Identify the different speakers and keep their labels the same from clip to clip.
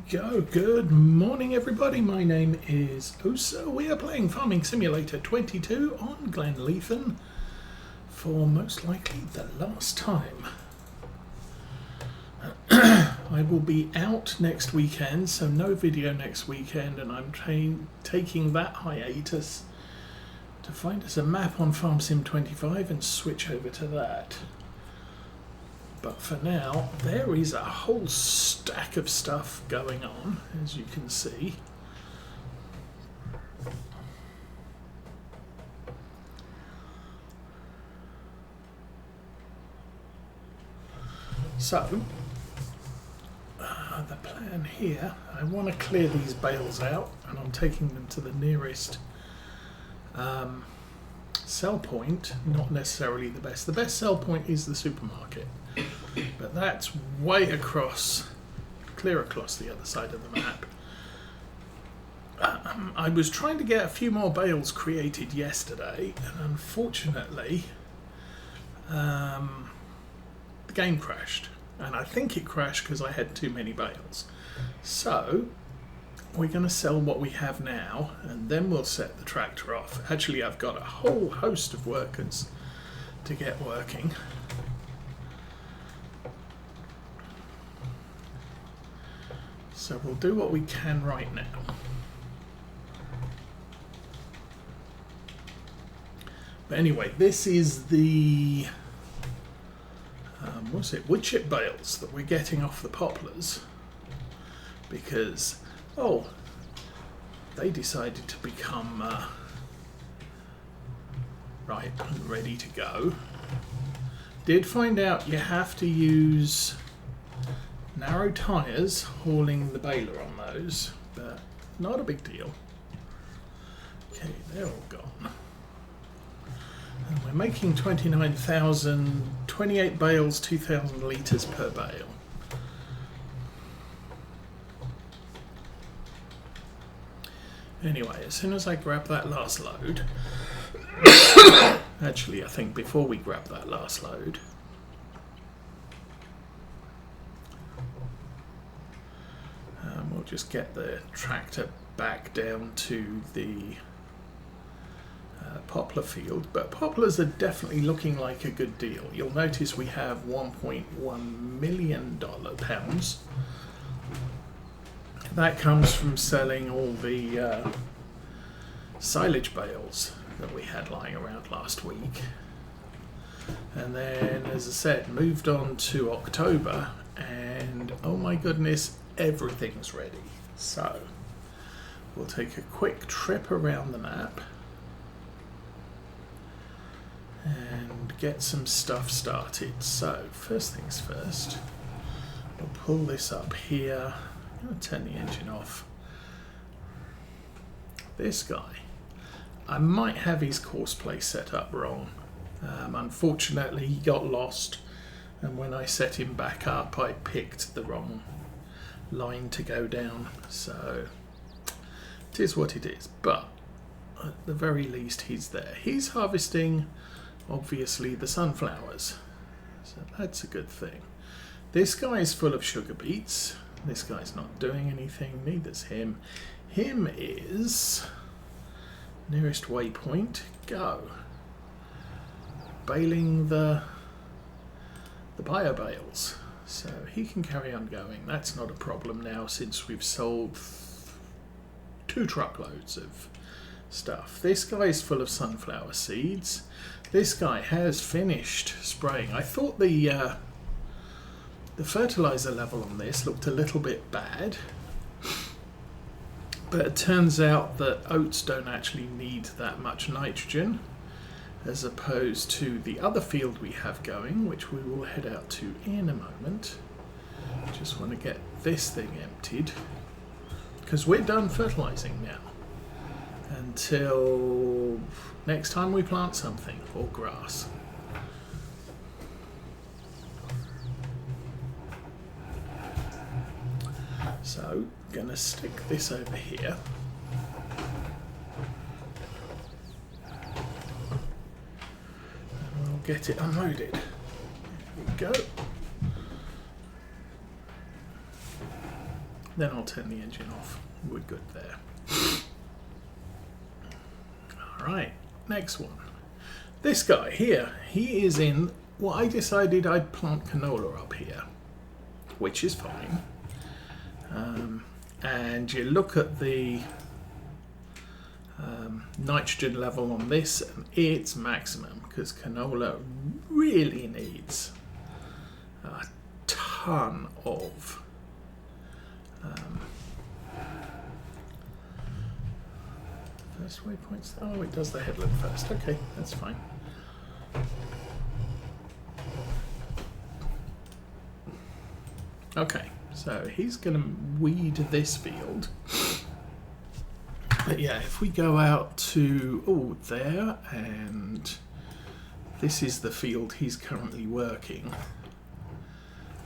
Speaker 1: go. Good morning, everybody. My name is Osa. We are playing Farming Simulator 22 on Glenleathann for most likely the last time. I will be out next weekend, so no video next weekend, and I'm taking that hiatus to find us a map on Farm Sim 25 and switch over to that. But for now, there is a whole stack of stuff going on, as you can see. So, the plan here, I want to clear these bales out, and I'm taking them to the nearest sell point. Not necessarily the best. The best sell point is the supermarket. But that's way across, clear across the other side of the map. I was trying to get a few more bales created yesterday, and unfortunately the game crashed. And I think it crashed because I had too many bales. So we're going to sell what we have now, and then we'll set the tractor off. Actually, I've got a whole host of workers to get working. So we'll do what we can right now. But anyway, this is the what's it? Wood chip bales that we're getting off the poplars because they decided to become right and ready to go. Did find out you have to use narrow tyres hauling the baler on those, but not a big deal. Okay, they're all gone. And we're making 28 bales, 2,000 litres per bale. Anyway, as soon as I grab that last load, actually I think before we grab that last load, we'll just get the tractor back down to the poplar field. But poplars are definitely looking like a good deal. You'll notice we have $1.1 million pounds. That comes from selling all the silage bales that we had lying around last week. And then, as I said, moved on to October, and oh my goodness, everything's ready. So we'll take a quick trip around the map and get some stuff started. So first things first, we'll pull this up here. I'm going to turn the engine off. This guy, I might have his course play set up wrong. Unfortunately, he got lost, and when I set him back up, I picked the wrong line to go down. So it is what it is, but at the very least he's there. He's harvesting obviously the sunflowers, so that's a good thing. This guy is full of sugar beets. This guy's not doing anything, neither's him. Him is nearest waypoint, go. Baling the bio bales, so he can carry on going. That's not a problem now since we've sold 2 truckloads of stuff. This guy's full of sunflower seeds. This guy has finished spraying. I thought the fertilizer level on this looked a little bit bad, but it turns out that oats don't actually need that much nitrogen, as opposed to the other field we have going, which we will head out to in a moment. Just want to get this thing emptied, because we're done fertilizing now until next time we plant something, or grass. So, gonna stick this over here. And we'll get it unloaded. There we go. then I'll turn the engine off. We're good there. Alright, next one. This guy here, he is in what I decided I'd plant canola up here, which is fine. And you look at the nitrogen level on this, and it's maximum, because canola really needs a ton of first waypoints. Oh, it does the headland first. Okay, that's fine. Okay, so he's going to weed this field. But yeah, if we go out to there, and this is the field he's currently working,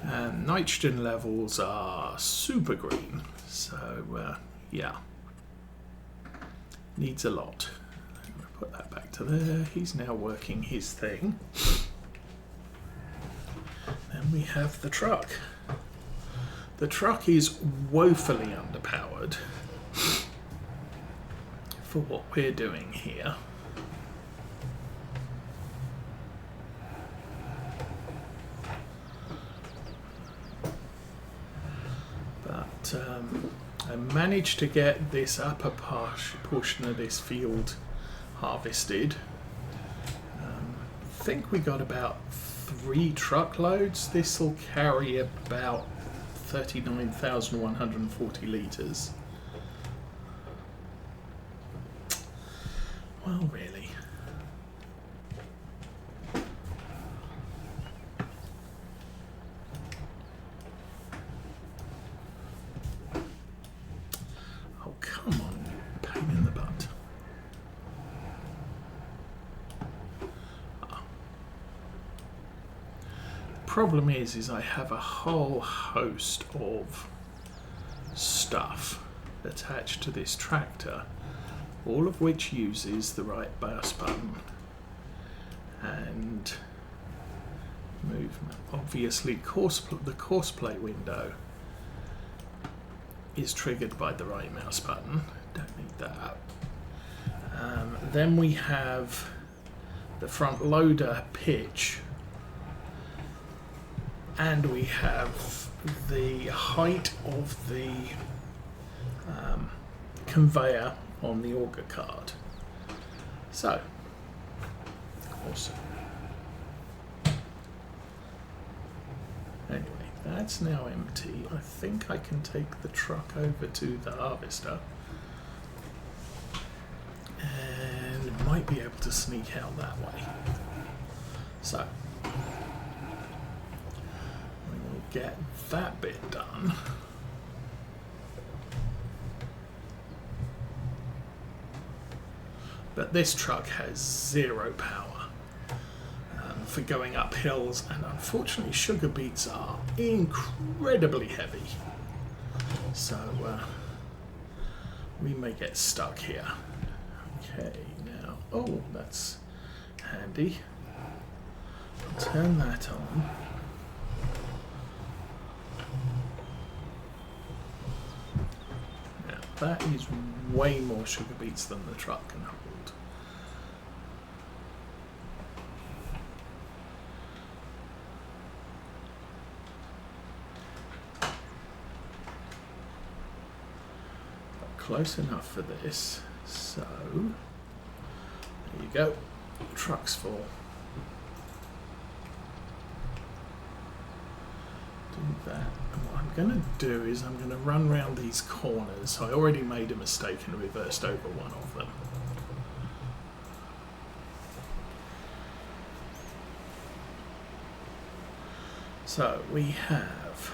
Speaker 1: and nitrogen levels are super green, so yeah, needs a lot. I'm going to put that back to there. He's now working his thing. Then we have the truck. The truck is woefully underpowered for what we're doing here. But I managed to get this upper portion of this field harvested. I think we got about 3 truckloads. This will carry about 39,140 litres. Well, really. Oh, come on, pain in the butt. Problem is I have a whole host of stuff attached to this tractor, all of which uses the right burst button and movement. Obviously, the course play window is triggered by the right mouse button. Don't need that. Then we have the front loader pitch, and we have the height of the conveyor on the auger card. So, awesome. Anyway, that's now empty. I think I can take the truck over to the harvester and might be able to sneak out that way. So, get that bit done. But this truck has 0 power for going up hills, and unfortunately sugar beets are incredibly heavy, so we may get stuck here. Okay, now, oh, that's handy. I'll turn that on. That is way more sugar beets than the truck can hold. But close enough for this, so there you go, truck's full. Do that. And what I'm going to do is I'm going to run round these corners. I already made a mistake and reversed over one of them. So we have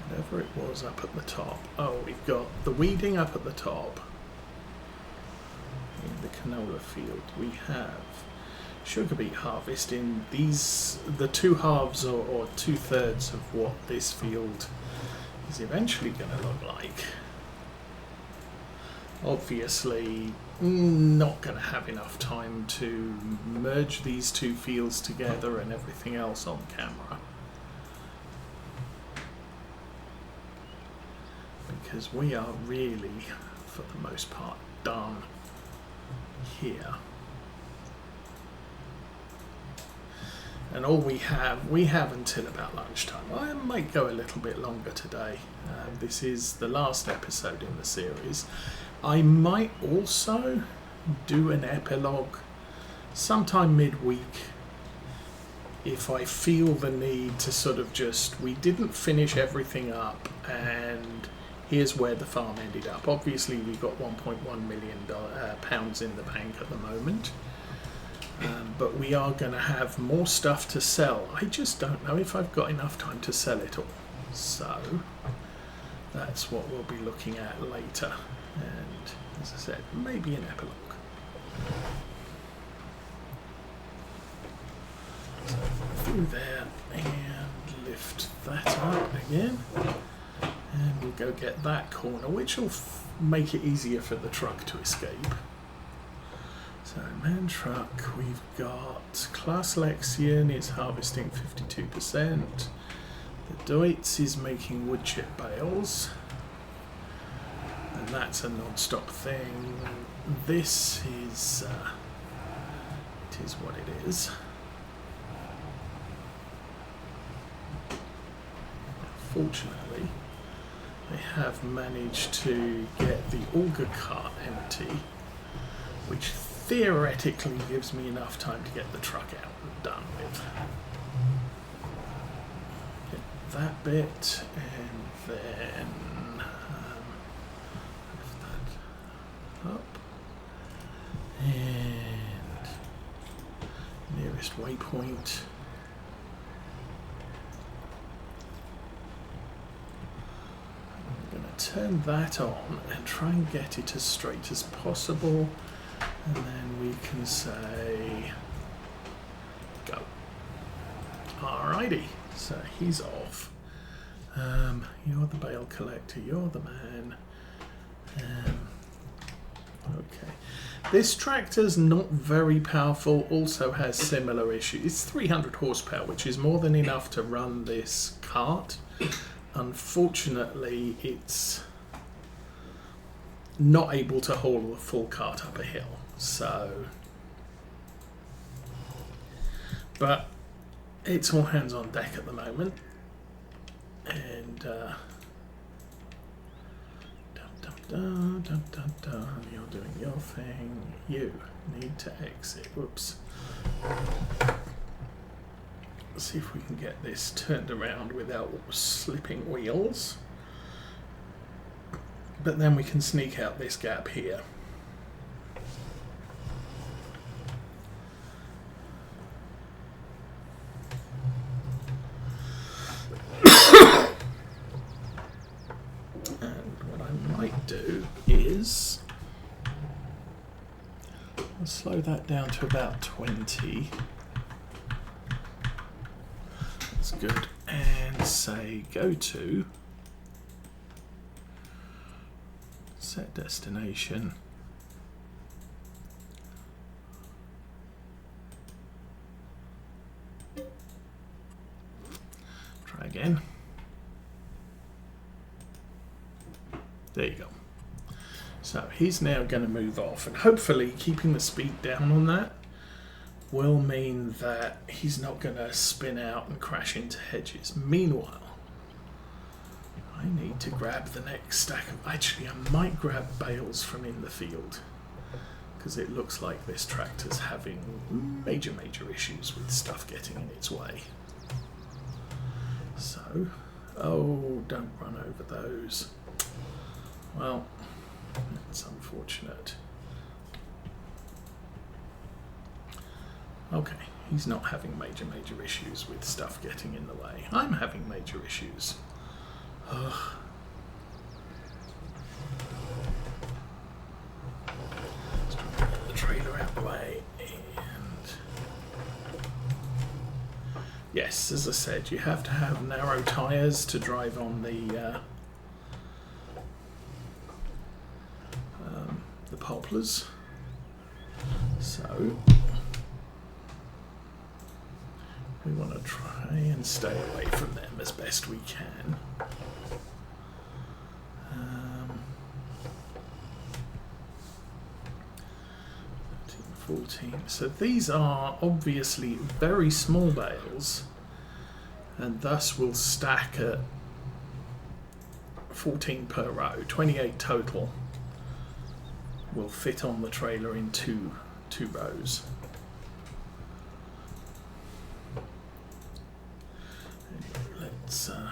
Speaker 1: whatever it was up at the top. Oh, we've got the weeding up at the top. In the canola field we have sugar beet harvest in these, the 2 halves or 2/3 of what this field is eventually going to look like. Obviously not going to have enough time to merge these two fields together and everything else on camera, because we are really, for the most part, done here. And all we have until about lunchtime. I might go a little bit longer today. This is the last episode in the series. I might also do an epilogue sometime midweek if I feel the need to sort of just, we didn't finish everything up and here's where the farm ended up. Obviously we've got £1.1 million pounds in the bank at the moment. But we are going to have more stuff to sell. I just don't know if I've got enough time to sell it all. So that's what we'll be looking at later. And as I said, maybe an epilogue. So through there and lift that up again. And we'll go get that corner, which will make it easier for the truck to escape. So man truck, we've got Class Lexion is harvesting 52%. The Deutz is making wood chip bales. And that's a non-stop thing. This is, it is what it is. Fortunately, they have managed to get the auger cart empty, which theoretically gives me enough time to get the truck out and done with. Get that bit, and then lift that up. And nearest waypoint. I'm going to turn that on and try and get it as straight as possible. And then we can say, go. Alrighty, so he's off. You're the bale collector, you're the man. Okay. This tractor's not very powerful, also has similar issues. It's 300 horsepower, which is more than enough to run this cart. Unfortunately, it's not able to haul the full cart up a hill. So, but it's all hands on deck at the moment, and you're doing your thing. You need to exit. Whoops. Let's see if we can get this turned around without slipping wheels. But then we can sneak out this gap here. Do is I'll slow that down to about 20. That's good. And say go to set destination. Try again. There you go. So he's now going to move off, and hopefully keeping the speed down on that will mean that he's not going to spin out and crash into hedges. Meanwhile, I need to grab the next stack of... Actually, I might grab bales from in the field, because it looks like this tractor's having major issues with stuff getting in its way. So, oh, don't run over those. Well, it's unfortunate. Okay, he's not having major issues with stuff getting in the way. I'm having major issues. Ugh. Let's try to get the trailer out of the way. And yes, as I said, you have to have narrow tyres to drive on the poplars. So we want to try and stay away from them as best we can. 14. So these are obviously very small bales, and thus will stack at 14 per row. 28 total will fit on the trailer in two rows. Anyway, let's open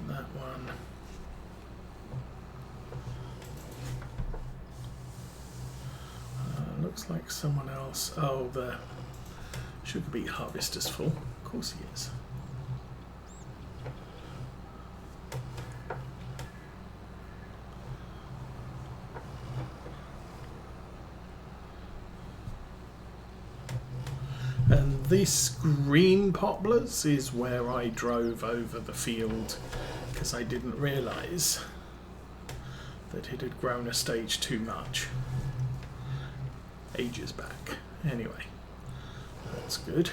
Speaker 1: that one. Looks like someone else. Oh, the sugar beet harvester's full. Of course he is. And this green poplars is where I drove over the field because I didn't realise that it had grown a stage too much. Ages back. Anyway, that's good.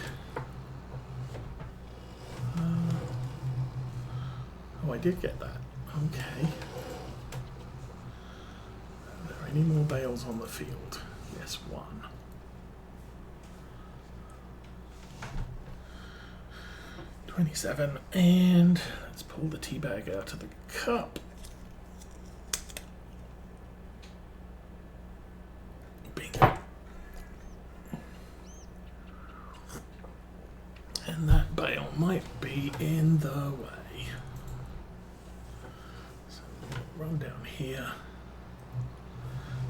Speaker 1: Oh, I did get that. Okay. Are there any more bales on the field? Yes, one. $27, and let's pull the tea bag out of the cup. Bingo. And that bale might be in the way. So we'll run down here,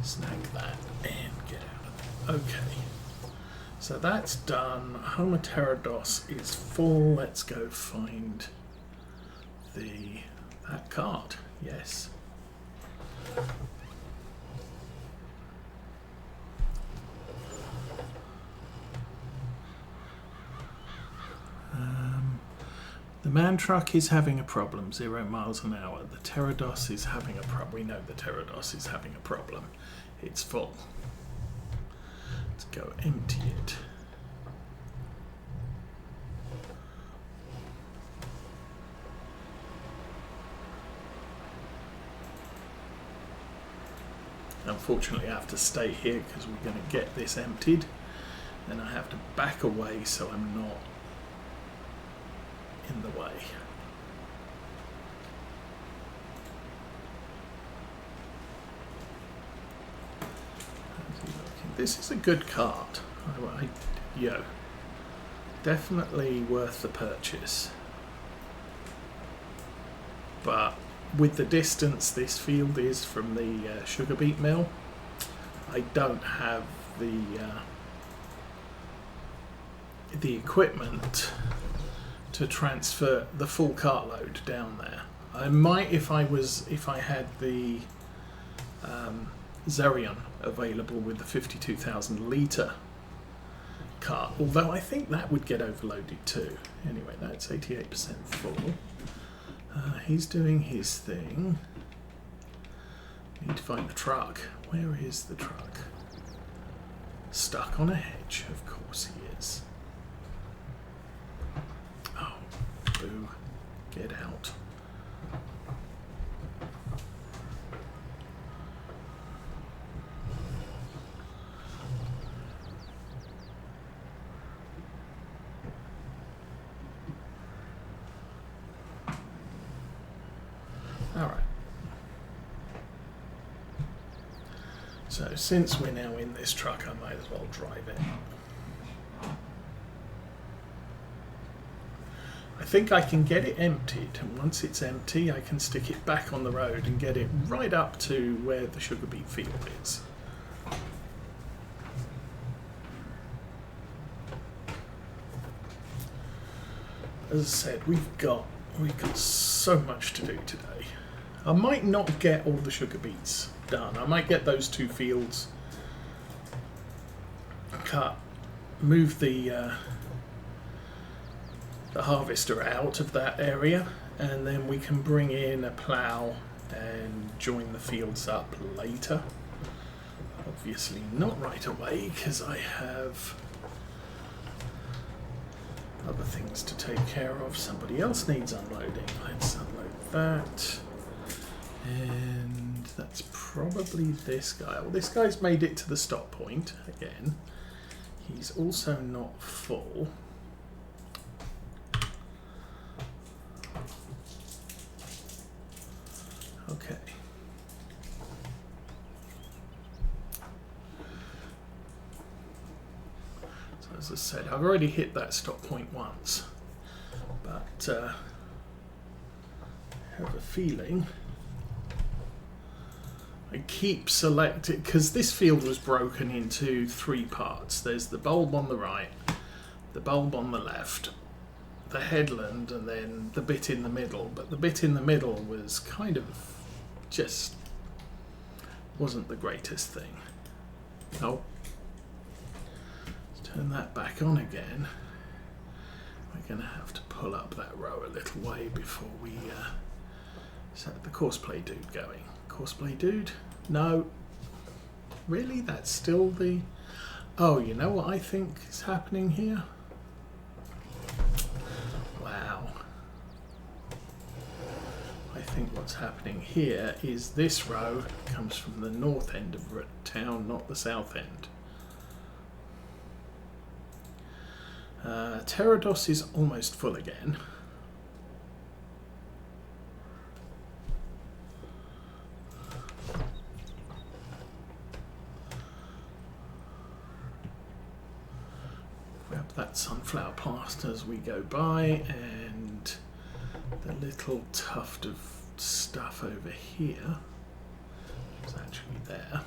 Speaker 1: snag that, and get out of there. Okay. So that's done. Homoterodos is full. Let's go find that cart. Yes. The man truck is having a problem, 0 miles an hour. The Pterodos is having a problem. We know the Pterodos is having a problem. It's full. Let's go empty it. Unfortunately, I have to stay here because we're going to get this emptied. Then I have to back away so I'm not in the way. This is a good cart. Yo, definitely worth the purchase. But with the distance this field is from the sugar beet mill, I don't have the equipment to transfer the full cartload down there. I might if I had the Zerion available with the 52,000 litre cart, although I think that would get overloaded too. Anyway, that's 88% full. He's doing his thing. Need to find the truck. Where is the truck? Stuck on a hedge, of course he is. Oh, boo. Get out. Alright. So since we're now in this truck, I might as well drive it. I think I can get it emptied, and once it's empty I can stick it back on the road and get it right up to where the sugar beet field is. As I said, we've got so much to do today. I might not get all the sugar beets done. I might get those 2 fields cut, move the harvester out of that area, and then we can bring in a plough and join the fields up later. Obviously not right away because I have other things to take care of. Somebody else needs unloading. Let's unload that. And that's probably this guy. Well, this guy's made it to the stop point again. He's also not full. Okay. So as I said, I've already hit that stop point once, but I have a feeling I keep selecting, because this field was broken into 3 parts. There's the bulb on the right, the bulb on the left, the headland, and then the bit in the middle. But the bit in the middle was kind of just wasn't the greatest thing. Oh, let's turn that back on again. We're going to have to pull up that row a little way before we set the courseplay dude going. Courseplay dude? No. Really? That's still the... Oh, you know what I think is happening here? Wow. I think what's happening here is this row comes from the north end of town, not the south end. Pterodos is almost full again. Grab that sunflower plaster as we go by, and the little tuft of stuff over here is actually there.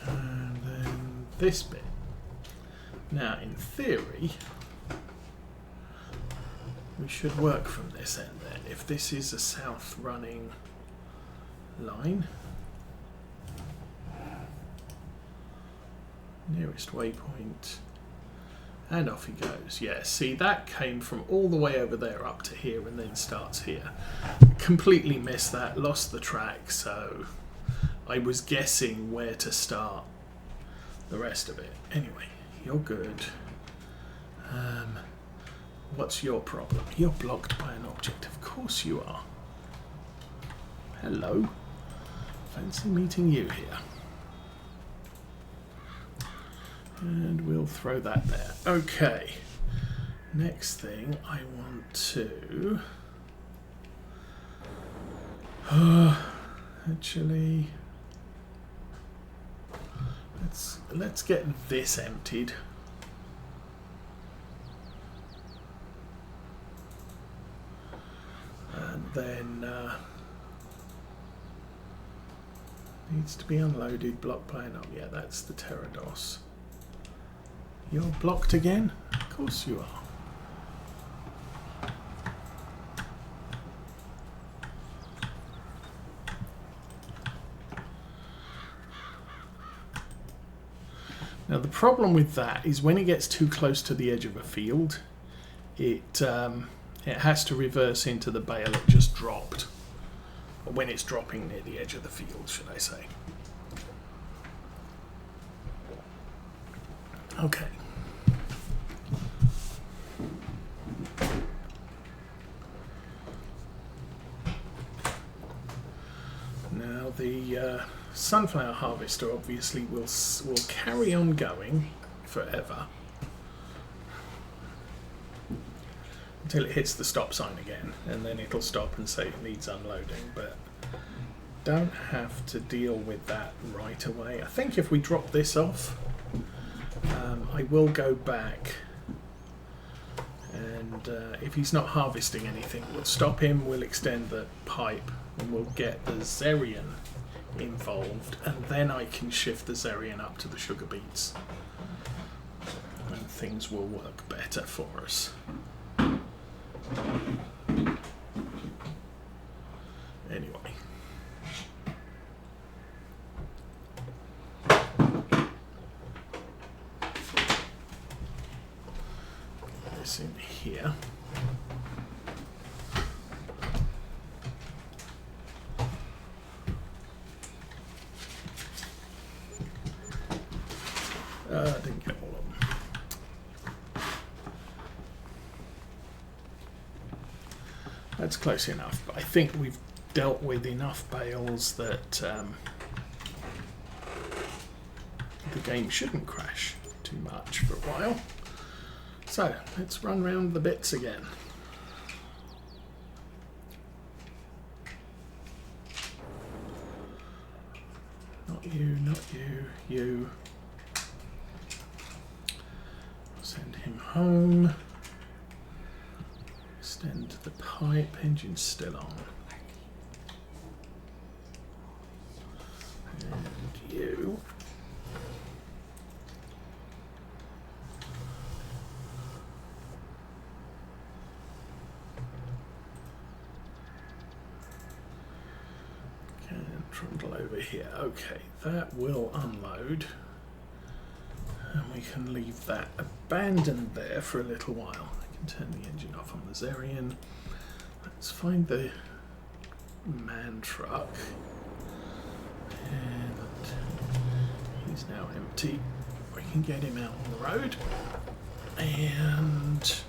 Speaker 1: And then this bit. Now, in theory, we should work from this end then. If this is a south running line, nearest waypoint, and off he goes. Yeah, see, that came from all the way over there up to here and then starts here. Completely missed that, lost the track, so I was guessing where to start the rest of it. Anyway, you're good. What's your problem? You're blocked by an object. Of course you are. Hello. Fancy meeting you here. And we'll throw that there. Okay. Next thing I want to... actually... Let's get this emptied. And then needs to be unloaded, blocked by an... Oh yeah, that's the Pterodos. You're blocked again? Of course you are. Now the problem with that is when it gets too close to the edge of a field, it has to reverse into the bale it just dropped. Or when it's dropping near the edge of the field, should I say. Okay. Now the sunflower harvester obviously will carry on going forever until it hits the stop sign again, and then it'll stop and say it needs unloading, but don't have to deal with that right away. I think if we drop this off, I will go back, and if he's not harvesting anything, we'll stop him, we'll extend the pipe, and we'll get the Zerian involved, and then I can shift the Zerian up to the sugar beets, and things will work better for us. Anyway. Put this in here. Didn't get all of them. That's close enough, but I think we've dealt with enough bales that the game shouldn't crash too much for a while. So let's run round the bits again. Not you, not you, you. Send him home. Extend the pipe, engine's still on. And you. Can trundle over here. Okay, that will unload. And we can leave that abandoned there for a little while. I can turn the engine off on the Zerion. Let's find the man truck. And he's now empty. We can get him out on the road. And